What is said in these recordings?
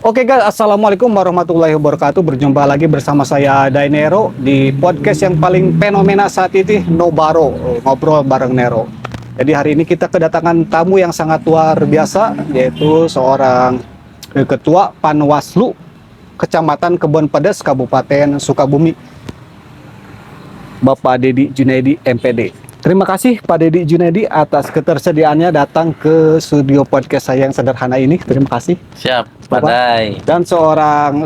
Oke guys, assalamualaikum warahmatullahi wabarakatuh. Berjumpa lagi bersama saya Dainero di podcast yang paling fenomena saat ini, Nobaro, ngobrol bareng Nero. Jadi hari ini kita kedatangan tamu yang sangat luar biasa, yaitu seorang ketua Panwaslu Kecamatan Kebon Pedes, Kabupaten Sukabumi, Bapak Dedi Junaidi MPD. Terima kasih Pak Dedi Junaidi atas ketersediaannya datang ke studio podcast saya yang sederhana ini. Terima kasih. Siap, Bapak. badai. Dan seorang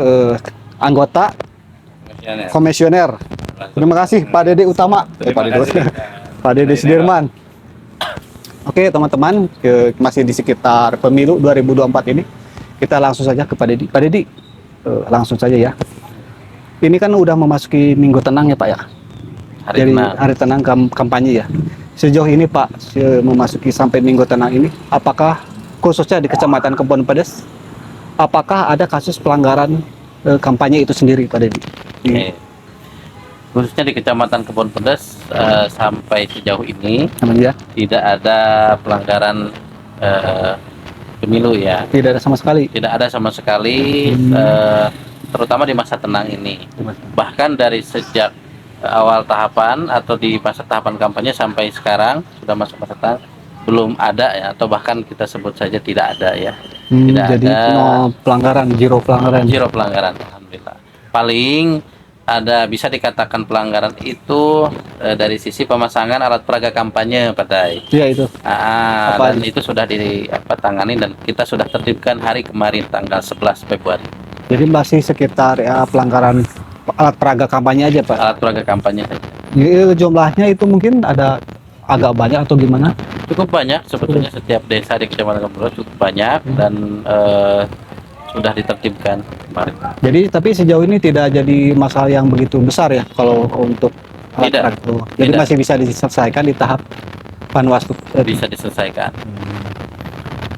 anggota komisioner. Terima kasih Pak Dedi Utama. Pak Dedi Sudirman. Oke teman-teman, masih di sekitar pemilu 2024 ini. Kita langsung saja ke Pak Dedi. Pak Dedi, langsung saja ya. Ini kan udah memasuki minggu tenang ya Pak ya. Hari tenang kampanye ya. Sejauh ini Pak, memasuki sampai minggu tenang ini, apakah khususnya di Kecamatan Kebon Pedes, apakah ada kasus pelanggaran kampanye itu sendiri Pak Dedi? Oke. Khususnya di Kecamatan Kebon Pedes, sampai sejauh ini Ya. tidak ada pelanggaran pemilu ya. Tidak ada sama sekali. Tidak ada sama sekali, terutama di masa tenang ini. Bahkan dari sejak awal tahapan atau di masa tahapan kampanye sampai sekarang sudah masuk masa tenang, belum ada ya, atau bahkan kita sebut saja tidak ada ya. Tidak jadi ada pelanggaran, zero pelanggaran. Zero pelanggaran, alhamdulillah. Paling ada bisa dikatakan pelanggaran itu dari sisi pemasangan alat peraga kampanye Padai. Iya itu. Dan itu sudah ditangani dan kita sudah tertibkan hari kemarin tanggal 11 Februari. Jadi masih sekitar ya, pelanggaran alat peraga kampanye aja Pak. Alat peraga kampanye saja. Jadi jumlahnya itu mungkin ada agak banyak atau gimana? Cukup banyak sebetulnya, setiap desa di Kecamatan Kebon Pedes cukup banyak dan sudah ditertibkan kemarin. Jadi tapi sejauh ini tidak jadi masalah yang begitu besar ya kalau untuk alat Tidak. peraga itu. Jadi Tidak. masih bisa diselesaikan di tahap Panwaslu. Bisa diselesaikan.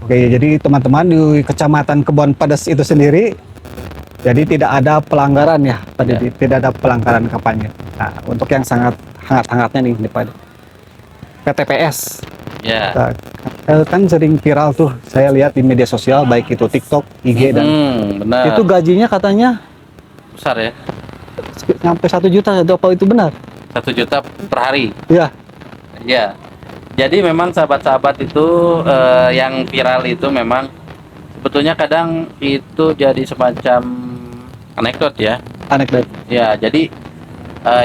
Oke, jadi teman-teman di Kecamatan Kebon Pedes itu sendiri, jadi tidak ada pelanggaran ya, Pak Dedi. Tidak ada pelanggaran kampanye. Nah, untuk yang sangat hangat-hangatnya nih, Pak Dedi. PTPS. Ya. Nah, kan sering viral tuh, saya lihat di media sosial, baik itu TikTok, IG dan Benar. itu gajinya katanya Besar ya. sampai 1 juta. Apa itu benar? 1 juta per hari. Ya. Ya. Jadi memang sahabat-sahabat itu yang viral itu memang sebetulnya kadang itu jadi semacam anekdot ya. Anekdot. Ya, jadi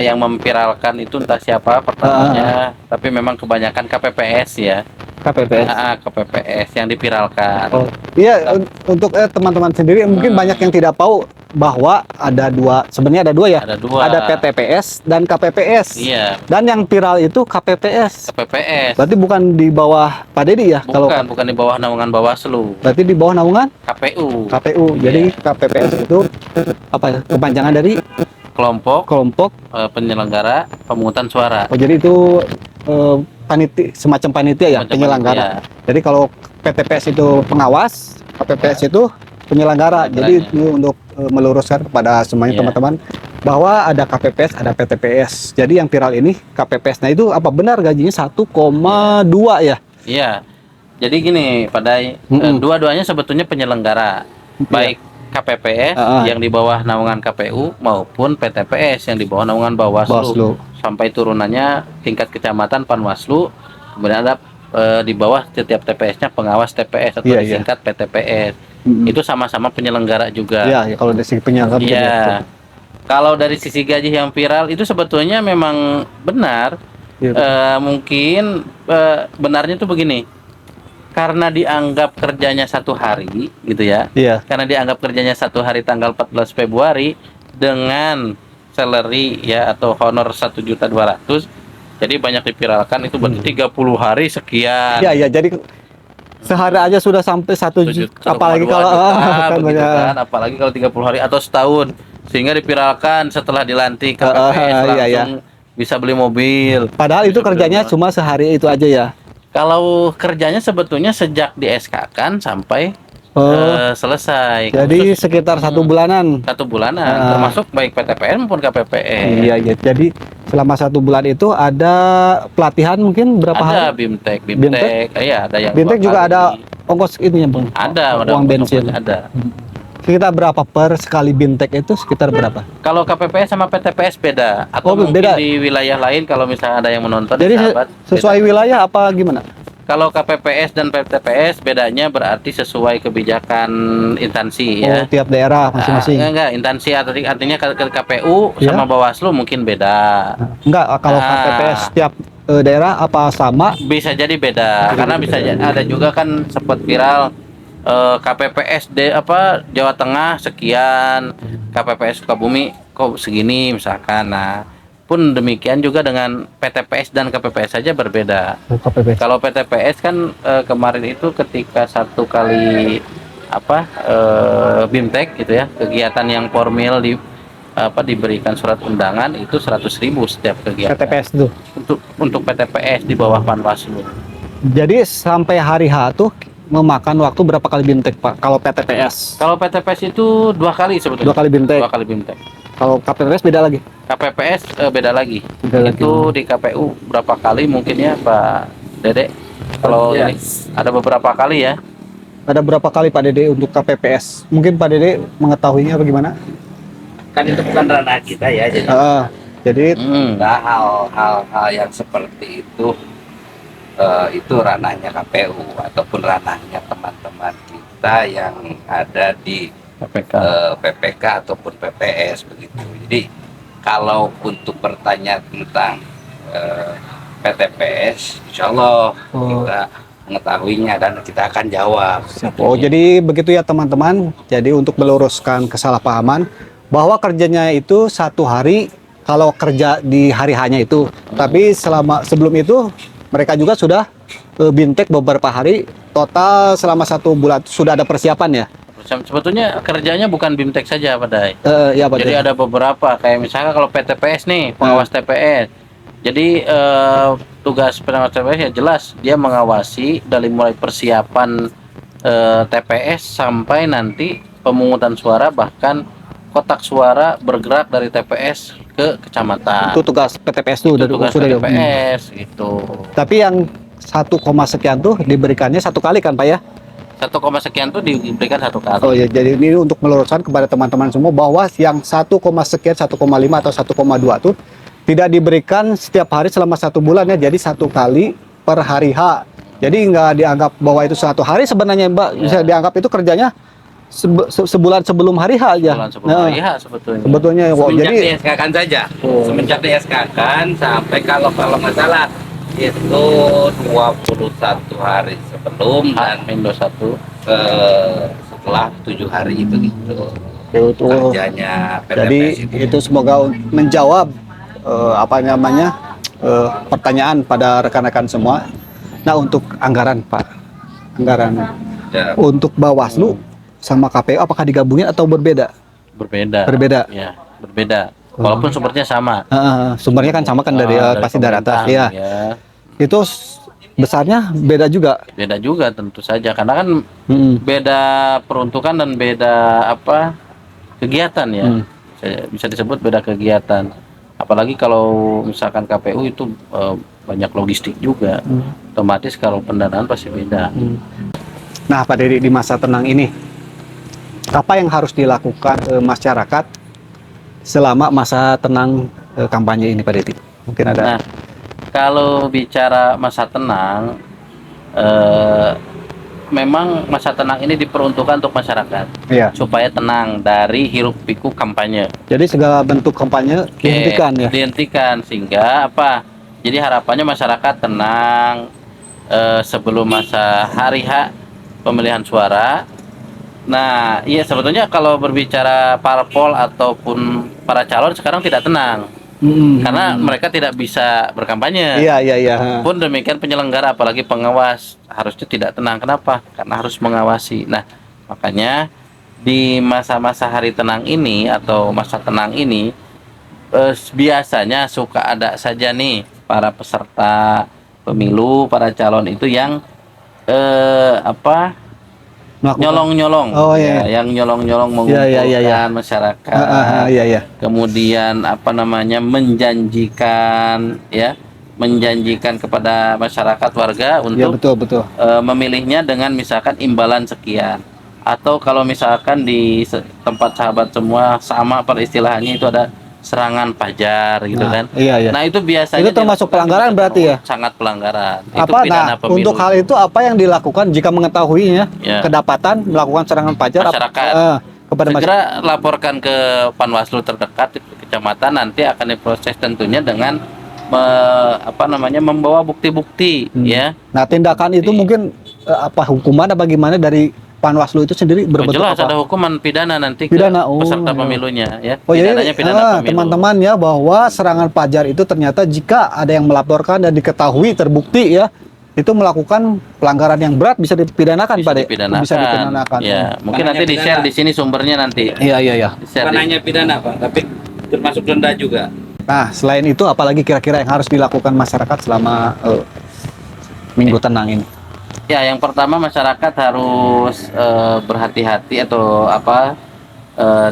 yang memviralkan itu entah siapa pertamanya, tapi memang kebanyakan KPPS ya. KPPS. KPPS yang diviralkan. Oh, iya, untuk teman-teman sendiri mungkin banyak yang tidak tahu bahwa ada dua, sebenarnya ada dua ya. Ada dua. Ada PTPS dan KPPS. Iya. Dan yang viral itu KPPS. KPPS. Berarti bukan di bawah Pak Dedi ya? Bukan di bawah naungan Bawaslu. Berarti di bawah naungan KPU. KPU. Jadi KPPS itu apa ya? Kepanjangan dari kelompok penyelenggara pemungutan suara. Oh, jadi itu semacam panitia ya, Semacam penyelenggara. panitia. Jadi kalau PTPS itu pengawas, KPPS itu penyelenggara. Jadi ini untuk meluruskan kepada semuanya teman-teman bahwa ada KPPS, ada PTPS. Jadi yang viral ini KPPS. Nah, itu apa benar gajinya 1,2 ya? Iya. Jadi gini, Padai, dua-duanya sebetulnya penyelenggara. Baik KPPS yang di bawah naungan KPU maupun PTPS yang di bawah naungan Bawaslu. Sampai turunannya tingkat kecamatan Panwaslu, kemudian ada di bawah setiap TPS-nya pengawas TPS atau disingkat PTPS. Itu sama-sama penyelenggara juga. Iya, kalau dari sisi penyelenggara. Iya. Kalau dari sisi gaji yang viral itu sebetulnya memang benar. Mungkin benarnya itu begini. Karena dianggap kerjanya 1 hari gitu ya. Iya. Karena dianggap kerjanya 1 hari tanggal 14 Februari dengan salary ya atau honor 1.200.000. Jadi banyak dipiralkan itu berarti 30 hari sekian. Iya, jadi sehari aja sudah sampai 1 juta. Apalagi kalau apalagi kalau 30 hari atau setahun. Sehingga dipiralkan setelah dilantik KPPS langsung bisa beli mobil. Padahal itu kerjanya cuma sehari itu aja ya. Kalau kerjanya sebetulnya sejak di SK-kan sampai selesai. Jadi sekitar 1 bulanan. 1 bulanan, termasuk baik PTPS maupun KPPS. Iya. Jadi selama 1 bulan itu ada pelatihan mungkin berapa hari? Ada BIMTEK. Iya ada yang BIMTEK juga ada ongkos ininya Bang. Ada uang bensin. Ada. Sekitar berapa per sekali BIMTEK itu sekitar berapa? Kalau KPPS sama PTPS beda atau mungkin beda. di wilayah lain kalau misalnya ada yang menonton. Jadi sahabat, sesuai beda. wilayah apa gimana? Kalau KPPS dan PTPS bedanya berarti sesuai kebijakan instansi ya. Tiap daerah masing-masing. Enggak, instansi artinya KPU sama Bawaslu mungkin beda. Enggak, kalau KPPS tiap daerah apa sama? Bisa jadi beda karena bisa ada juga kan sempat viral KPPS Jawa Tengah sekian, KPPS Sukabumi kok segini misalkan. Nah, pun demikian juga dengan PTPS dan KPPS saja berbeda. Kalau PTPS kan kemarin itu ketika satu kali BIMTEK gitu ya, kegiatan yang formal diberikan surat undangan itu 100.000 setiap kegiatan. PTPS itu. Untuk PTPS di bawah Panwaslu. Jadi sampai hari H tuh memakan waktu berapa kali BIMTEK, Pak? Kalau PTPS? Kalau PTPS itu 2 kali sebetulnya. 2 kali BIMTEK. 2 kali BIMTEK. Kalau KPPS beda lagi? KPPS beda lagi. Beda itu di KPU berapa kali mungkin ya Pak Dede? Kalau ini ada beberapa kali ya. Ada berapa kali Pak Dede untuk KPPS? Mungkin Pak Dede mengetahuinya bagaimana? Kan itu bukan ranah kita ya, jadi hal-hal yang seperti itu ranahnya KPU ataupun ranahnya teman-teman kita yang ada di PPK ataupun PPS begitu. Jadi kalau untuk pertanyaan tentang PTPS, insya Allah kita mengetahuinya dan kita akan jawab. Jadi begitu ya teman-teman. Jadi untuk meluruskan kesalahpahaman bahwa kerjanya itu 1 hari kalau kerja di hari hanya itu, tapi sebelum itu mereka juga sudah BIMTEK beberapa hari, total selama 1 bulan sudah ada persiapan ya. Sebetulnya kerjanya bukan BIMTEK saja Pak Dai. Ya, Pak. Jadi ada beberapa kayak misalnya kalau PTPS nih, pengawas TPS. Jadi tugas pengawas TPS ya jelas dia mengawasi dari mulai persiapan TPS sampai nanti pemungutan suara, bahkan kotak suara bergerak dari TPS ke kecamatan. Itu tugas PTPS tuh, tugas PTPS gitu. Tapi yang 1, sekian tuh diberikannya 1 kali kan Pak ya? 1, sekian tuh diberikan 1 kali. Oh ya, jadi ini untuk meluruskan kepada teman-teman semua bahwa yang 1, sekian, 1,5 atau 1,2 tuh tidak diberikan setiap hari selama 1 bulan ya, jadi 1 kali per hari H. Jadi nggak dianggap bahwa itu 1 hari sebenarnya Mbak, bisa dianggap itu kerjanya sebulan sebelum hari H aja. Sebulan sebelum hari H sebetulnya. Sebetulnya semenjak di-SK-kan saja. Semenjak di-SK-kan sampai kalau nggak salah itu 21 hari sebelum dan H-1 setelah 7 hari itu gitu. Kerjanya jadi itu semoga menjawab pertanyaan pada rekan-rekan semua. Nah, untuk anggaran Pak, untuk Bawaslu sama KPU apakah digabungin atau berbeda? Berbeda. Ya, berbeda. Walaupun sumbernya sama. Sumbernya kan sama kan dari pasti dari atas ya. Itu besarnya beda juga. Beda juga tentu saja karena kan beda peruntukan dan beda kegiatan ya. Bisa disebut beda kegiatan. Apalagi kalau misalkan KPU itu banyak logistik juga. Otomatis kalau pendanaan pasti beda. Nah, Pak Dedi, di masa tenang ini apa yang harus dilakukan masyarakat selama masa tenang kampanye ini Pak Dedi? Mungkin ada. Nah, kalau bicara masa tenang, memang masa tenang ini diperuntukkan untuk masyarakat supaya tenang dari hiruk pikuk kampanye. Jadi segala bentuk kampanye dihentikan ya? Dihentikan sehingga jadi harapannya masyarakat tenang sebelum masa hari H pemilihan suara. Nah, iya sebetulnya kalau berbicara parpol ataupun para calon sekarang tidak tenang. Karena mereka tidak bisa berkampanye. Iya. Pun demikian penyelenggara apalagi pengawas harusnya tidak tenang. Kenapa? Karena harus mengawasi. Nah, makanya di masa-masa hari tenang ini atau masa tenang ini biasanya suka ada saja nih para peserta pemilu, para calon itu yang nyolong-nyolong, yang nyolong-nyolong mengumpulkan masyarakat, kemudian menjanjikan kepada masyarakat warga untuk betul. memilihnya dengan misalkan imbalan sekian, Atau kalau misalkan di tempat sahabat semua sama peristilahannya itu ada serangan pajar gitu Nah, kan. iya, iya. Nah, itu biasanya Itu termasuk dilakukan pelanggaran berarti ya? sangat pelanggaran. Itu Apa? pidana Nah, pemilu. untuk hal itu apa yang dilakukan jika mengetahuinya Ya. kedapatan melakukan serangan pajar? Masyarakat. Kepada masyarakat. Segera laporkan ke Panwaslu terdekat di kecamatan, nanti akan diproses tentunya dengan membawa bukti-bukti ya. Nah, tindakan itu mungkin apa hukuman apa gimana dari Panwaslu itu sendiri berbentuk Jelas apa? ada hukuman pidana nanti Pidana, ke peserta pemilunya ya. Oh jadi Pidananya pidana pemilu. teman-teman ya, bahwa serangan pajar itu ternyata jika ada yang melaporkan dan diketahui terbukti ya, itu melakukan pelanggaran yang berat bisa dipidanakan, Pak De. Bisa dipidanakan. Ya, mungkin nanti di-share di sini sumbernya nanti. Iya, iya, iya. Bukan hanya pidana, Pak, tapi termasuk denda juga. Nah, selain itu apalagi kira-kira yang harus dilakukan masyarakat selama Minggu Tenang ini? Ya, yang pertama masyarakat harus berhati-hati atau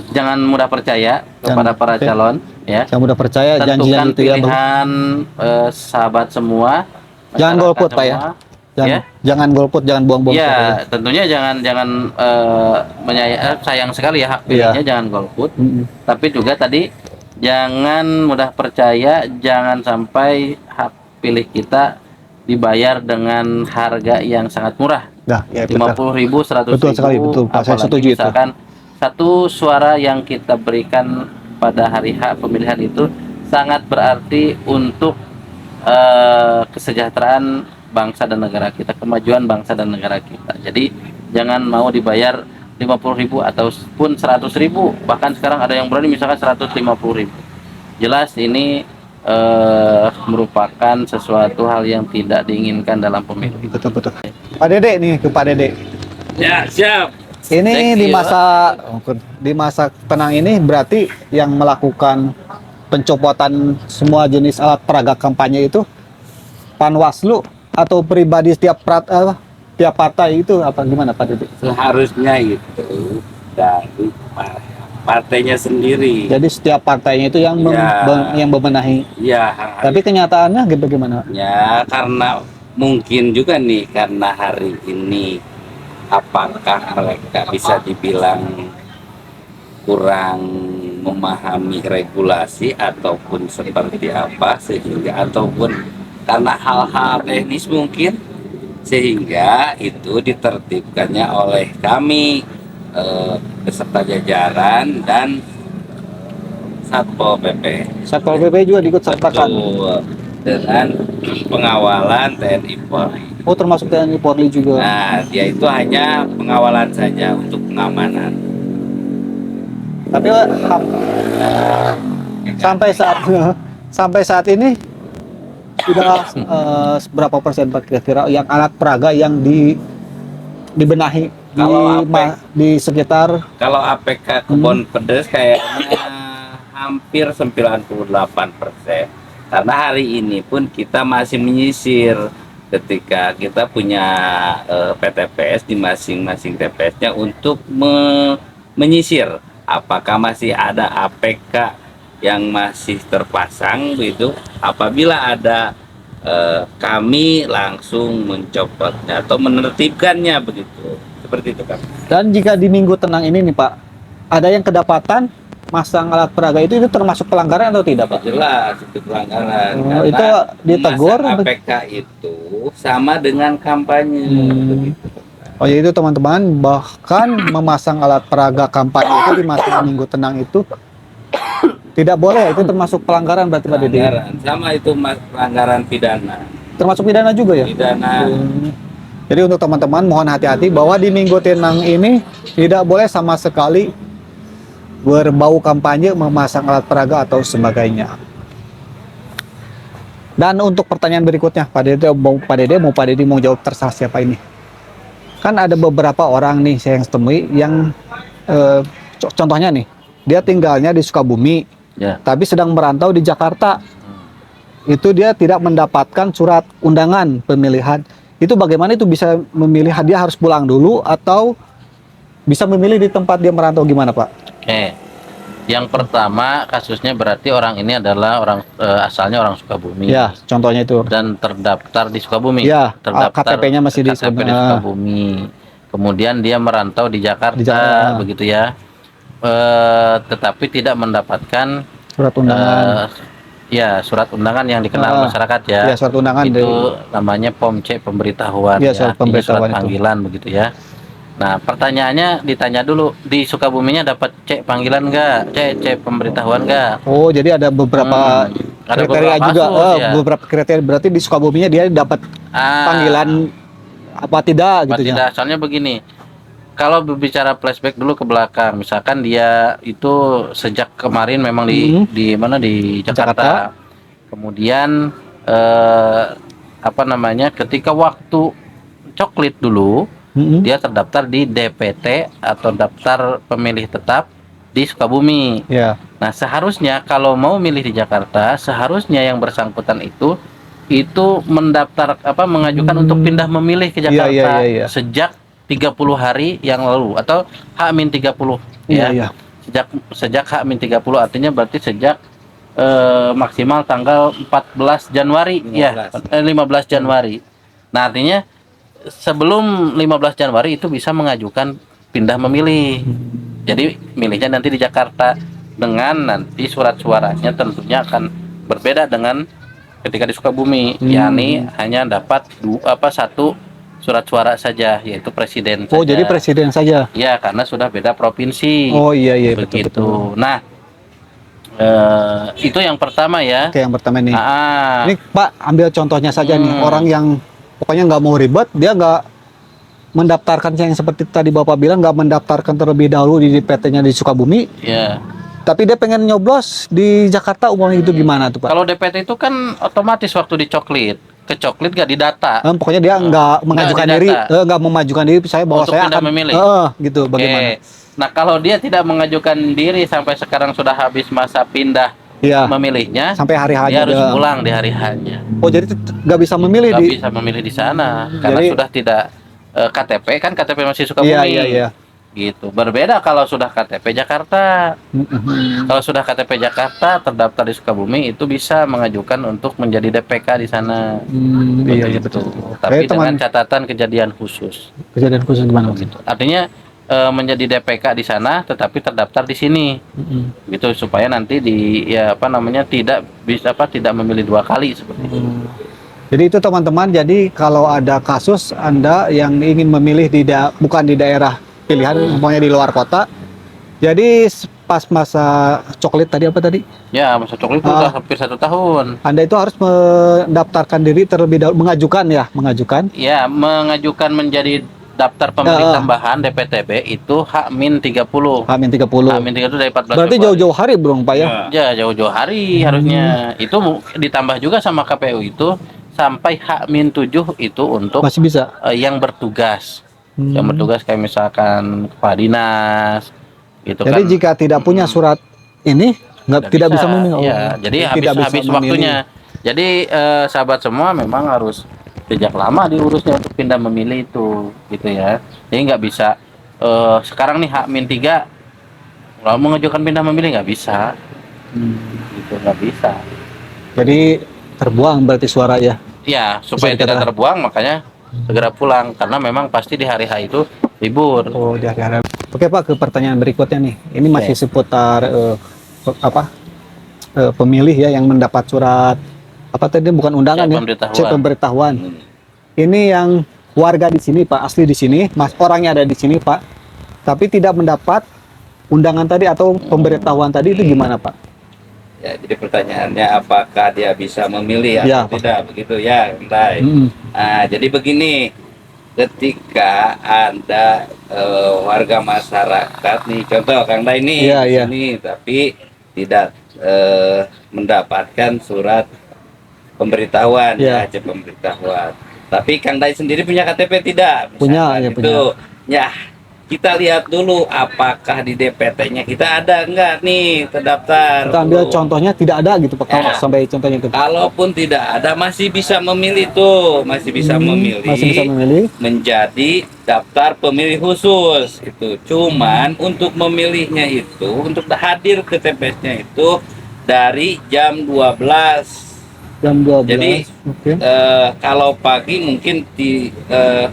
jangan mudah percaya kepada para calon ya. Jangan mudah percaya janjian Tentukan itu ya. pilihan sahabat semua. Jangan golput, Pak ya. Jangan golput, jangan buang-buang. Ya, tentunya jangan sayang sekali ya hak pilihnya, jangan golput. Tapi juga tadi jangan mudah percaya, jangan sampai hak pilih kita dibayar dengan harga yang sangat murah. Nah, ya, 50.000, 100.000. Betul sekali, betul. Saya setuju itu. Misalkan satu suara yang kita berikan pada hari H pemilihan itu sangat berarti untuk kesejahteraan bangsa dan negara kita, kemajuan bangsa dan negara kita. Jadi jangan mau dibayar 50.000 ataupun 100.000, bahkan sekarang ada yang berani misalkan 150.000. Jelas ini merupakan sesuatu hal yang tidak diinginkan dalam pemilu. Betul. Pak Dede nih, ke Pak Dede. Ya, siap. Ini di masa tenang ini berarti yang melakukan pencopotan semua jenis alat peraga kampanye itu Panwaslu atau pribadi tiap partai itu apa gimana, Pak Dede? Seharusnya itu dari partainya sendiri. Jadi setiap partainya itu yang yang membenahi. Ya. Tapi kenyataannya bagaimana? Ya, karena mungkin juga nih, karena hari ini apakah mereka bisa dibilang kurang memahami regulasi ataupun seperti apa, sehingga ataupun karena hal-hal teknis mungkin, sehingga itu ditertibkannya oleh kami beserta jajaran dan Satpol PP. Satpol PP juga diikut sertakan dengan pengawalan TNI Polri. Oh, termasuk TNI Polri juga. Nah, dia itu hanya pengawalan saja untuk pengamanan. Tapi sampai saat ini sudah berapa persen Pak kira-kira yang alat peraga yang dibenahi di sekitar? Kalau APK Kebon Pedes kayaknya hampir 98%. Karena hari ini pun kita masih menyisir ketika kita punya PTPS di masing-masing TPS-nya untuk menyisir apakah masih ada APK yang masih terpasang begitu. Apabila ada kami langsung mencopotnya atau menertibkannya begitu. Seperti itu, Pak. Dan jika di Minggu Tenang ini nih Pak, ada yang kedapatan masang alat peraga itu termasuk pelanggaran atau tidak, Pak? Jelas itu pelanggaran. Itu ditegur. APK itu sama dengan kampanye. Begitu. Oh ya, itu teman-teman, bahkan memasang alat peraga kampanye itu di masa Minggu Tenang itu tidak boleh, itu termasuk pelanggaran berarti Pak Dede? Sama itu pelanggaran pidana. Termasuk pidana juga ya? Pidana. Jadi untuk teman-teman mohon hati-hati bahwa di Minggu Tenang ini tidak boleh sama sekali berbau kampanye, memasang alat peraga atau sebagainya. Dan untuk pertanyaan berikutnya, Pak Dede mau Pak Dede mau jawab terserah siapa ini. Kan ada beberapa orang nih saya yang temui yang contohnya nih, dia tinggalnya di Sukabumi, tapi sedang merantau di Jakarta. Itu dia tidak mendapatkan surat undangan pemilihan. Itu bagaimana itu bisa memilih, dia harus pulang dulu atau bisa memilih di tempat dia merantau, gimana Pak? Oke. Yang pertama kasusnya berarti orang ini adalah orang asalnya orang Sukabumi. Ya, contohnya itu. Dan terdaftar di Sukabumi. Ya, terdaftar KTP-nya masih di Sukabumi. kemudian dia merantau di Jakarta, begitu ya. Tetapi tidak mendapatkan surat undangan. Ya, surat undangan yang dikenal masyarakat ya. Ya, surat undangan itu namanya POM C, pemberitahuan ya. Surat pemberitahuan, surat panggilan begitu ya. Nah, pertanyaannya ditanya dulu, di Sukabuminya dapat C panggilan enggak? C pemberitahuan enggak? Oh, jadi ada beberapa kriteria juga. Ya. Beberapa kriteria, berarti di Sukabuminya dia dapat panggilan apa tidak gitu ya. Tidak, soalnya begini. Kalau berbicara flashback dulu ke belakang, misalkan dia itu sejak kemarin memang di mana di Jakarta. Kemudian ketika waktu coklit dulu dia terdaftar di DPT atau daftar pemilih tetap di Sukabumi. Yeah. Nah, seharusnya kalau mau milih di Jakarta, seharusnya yang bersangkutan itu mengajukan untuk pindah memilih ke Jakarta sejak 30 hari yang lalu atau H-30 ya. Sejak H-30 artinya berarti sejak maksimal tanggal 14 Januari 15 Januari. Nah, artinya sebelum 15 Januari itu bisa mengajukan pindah memilih. Jadi milihnya nanti di Jakarta, dengan nanti surat suaranya tentunya akan berbeda dengan ketika di Sukabumi, yakni hanya dapat satu surat suara saja, yaitu presiden saja. Oh, jadi presiden saja? Ya, karena sudah beda provinsi. Oh iya, begitu. Betul. Nah, itu yang pertama ya. Oke, yang pertama nih. Ini Pak, ambil contohnya saja nih, orang yang pokoknya nggak mau ribet, dia nggak mendaftarkan yang seperti tadi Bapak bilang, nggak mendaftarkan terlebih dahulu di DPT-nya di Sukabumi. Iya. Tapi dia pengen nyoblos di Jakarta, umumnya itu gimana tuh Pak? Kalau DPT itu kan otomatis waktu dicoklit, kecoklit nggak didata. Pokoknya dia nggak mengajukan diri, nggak memajukan diri, saya bahwa untuk saya akan memilih. Gitu. Bagaimana? Nah, kalau dia tidak mengajukan diri sampai sekarang sudah habis masa pindah memilihnya, sampai hari H dia harus pulang di hari H-nya. Oh, jadi nggak bisa memilih bisa memilih di sana karena sudah tidak KTP kan, KTP masih Sukabumi. Iya. Gitu. Berbeda kalau sudah KTP Jakarta. Kalau sudah KTP Jakarta terdaftar di Sukabumi, itu bisa mengajukan untuk menjadi DPK di sana. Iya, betul. Tapi dengan catatan kejadian khusus. Kejadian khusus gimana? Gitu. Artinya menjadi DPK di sana tetapi terdaftar di sini. Gitu, supaya nanti tidak memilih dua kali seperti itu. Jadi itu teman-teman, jadi kalau ada kasus Anda yang ingin memilih bukan di daerah pilihan, umpamanya di luar kota, jadi pas masa coklit tadi apa tadi? Ya, masa coklit itu udah hampir 1 tahun. Anda itu harus mendaftarkan diri terlebih dahulu, mengajukan. Ya, mengajukan menjadi daftar pemilih tambahan DPTB itu H-30. H-30 dari 14 Berarti jauh-jauh hari belum Pak ya? Ya, jauh-jauh hari harusnya. Itu ditambah juga sama KPU itu sampai H-7 itu untuk masih bisa yang bertugas. Yang bertugas kayak misalkan kepala dinas gitu. Jadi jika tidak punya surat ini tidak bisa memilih. Ya, jadi habis waktunya. Jadi sahabat semua memang harus sejak lama diurusnya untuk pindah memilih itu gitu ya. Jadi nggak bisa sekarang nih H-3 kalau mengajukan pindah memilih nggak bisa. Gitu, nggak bisa. Jadi terbuang berarti suara ya? Ya, supaya tidak terbuang makanya segera pulang, karena memang pasti di hari H itu libur. Oh, di hari-hari. Oke Pak, ke pertanyaan berikutnya nih. Ini masih seputar pemilih ya yang mendapat surat apa tadi, bukan undangan pemberitahuan. Ini yang warga di sini Pak, asli di sini, orangnya ada di sini Pak, tapi tidak mendapat undangan tadi atau pemberitahuan tadi, itu gimana Pak? Ya, jadi pertanyaannya apakah dia bisa memilih atau tidak, begitu ya, Kang. Nah, jadi begini, ketika Anda warga masyarakat nih, contoh Kang Dai nih di sini, tapi tidak mendapatkan surat pemberitahuan, pemberitahuan. Tapi Kang Dai sendiri punya KTP tidak? Punya. Ya, kita lihat dulu apakah di DPT-nya kita ada enggak nih terdaftar. Kita ambil contohnya tidak ada gitu Pak, kalau sampai contohnya itu. Kalaupun tidak ada, masih bisa memilih tuh, masih bisa memilih menjadi daftar pemilih khusus itu. Cuman untuk memilihnya itu, untuk hadir ke TPS-nya itu dari jam 12. Jam 12. Jadi kalau pagi mungkin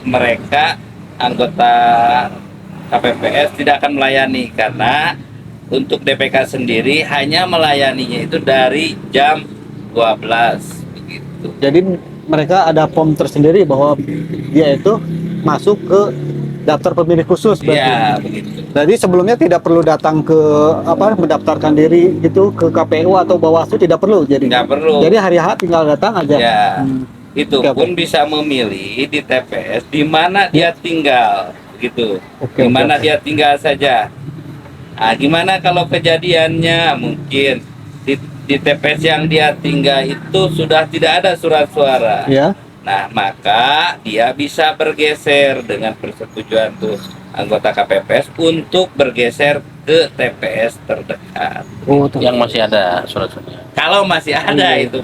mereka anggota KPPS tidak akan melayani karena untuk DPK sendiri hanya melayaninya itu dari jam 12 begitu. Jadi mereka ada form tersendiri bahwa dia itu masuk ke daftar pemilih khusus berarti. Iya, begitu. Jadi sebelumnya tidak perlu datang ke mendaftarkan diri itu ke KPU atau Bawaslu, tidak perlu. Jadi nggak perlu. Jadi hari H tinggal datang aja. Ya. Itu pun bisa memilih di TPS di mana dia tinggal gitu. Di mana dia tinggal saja. Nah, gimana kalau kejadiannya mungkin di TPS yang dia tinggal itu sudah tidak ada surat suara. Ya. Nah, maka dia bisa bergeser dengan persetujuan tuh anggota KPPS untuk bergeser ke TPS terdekat. Oh, yang masih ada surat-suratnya. Kalau masih ada itu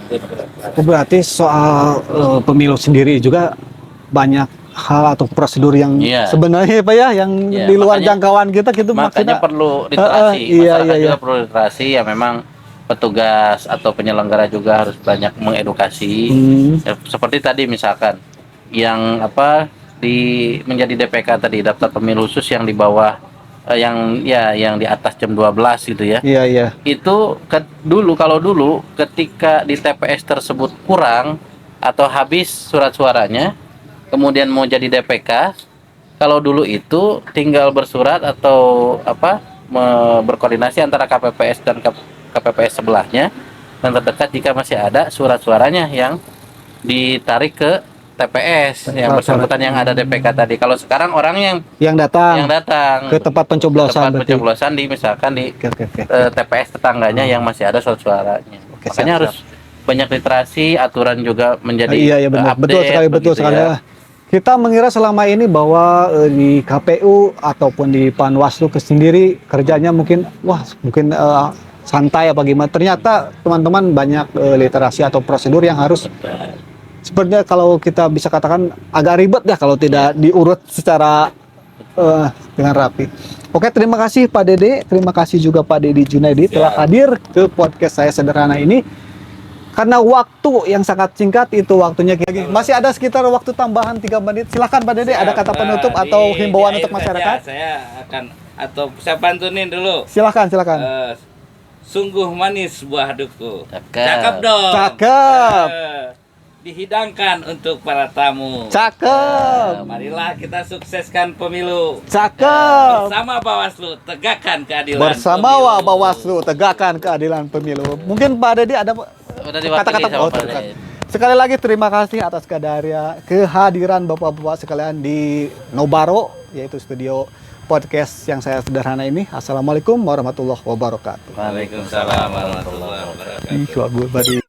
berarti soal pemilu sendiri juga banyak hal atau prosedur yang sebenarnya Pak ya yang di luar jangkauan kita gitu, makanya perlu literasi. Masyarakat juga perlu literasi ya, memang petugas atau penyelenggara juga harus banyak mengedukasi. Ya, seperti tadi misalkan yang menjadi DPK tadi, daftar pemilih khusus yang di bawah yang di atas jam 12 gitu ya. Iya, iya. Itu kalau dulu ketika di TPS tersebut kurang atau habis surat suaranya, kemudian mau jadi DPK, kalau dulu itu tinggal bersurat atau berkoordinasi antara KPPS dan KPPS sebelahnya dan terdekat jika masih ada surat suaranya yang ditarik ke TPS yang bersangkutan yang ada DPK tadi. Kalau sekarang orang yang datang ke tempat pencoblosan misalkan di TPS tetangganya yang masih ada surat suaranya. Makanya harus banyak literasi, aturan juga menjadi update. Betul sekali. Kita mengira selama ini bahwa di KPU ataupun di Panwaslu sendiri kerjanya mungkin santai apa gimana. Ternyata teman-teman banyak literasi atau prosedur yang harus sebenarnya kalau kita bisa katakan agak ribet ya kalau tidak diurut secara dengan rapi. Oke, terima kasih Pak Dede, terima kasih juga Pak Dedi Junaidi telah hadir ke podcast saya sederhana ini. Karena waktu yang sangat singkat itu waktunya lagi. Masih ada sekitar waktu tambahan 3 menit. Silakan Pak Dede, ada kata penutup atau himbauan untuk masyarakat? Saya pantunin dulu. Silakan. Sungguh manis buah duku. Cakep dong. Cakep. Dihidangkan untuk para tamu. Cakep. Marilah kita sukseskan pemilu. Cakep. Bersama Bawaslu tegakkan keadilan. Bersama Bawaslu tegakkan keadilan pemilu. Mungkin Pak Dedi ada kata-kata sekali lagi terima kasih atas kehadiran Bapak-bapak sekalian di Nobaro, yaitu studio podcast yang saya sederhana ini. Assalamualaikum warahmatullahi wabarakatuh. Waalaikumsalam warahmatullahi wabarakatuh.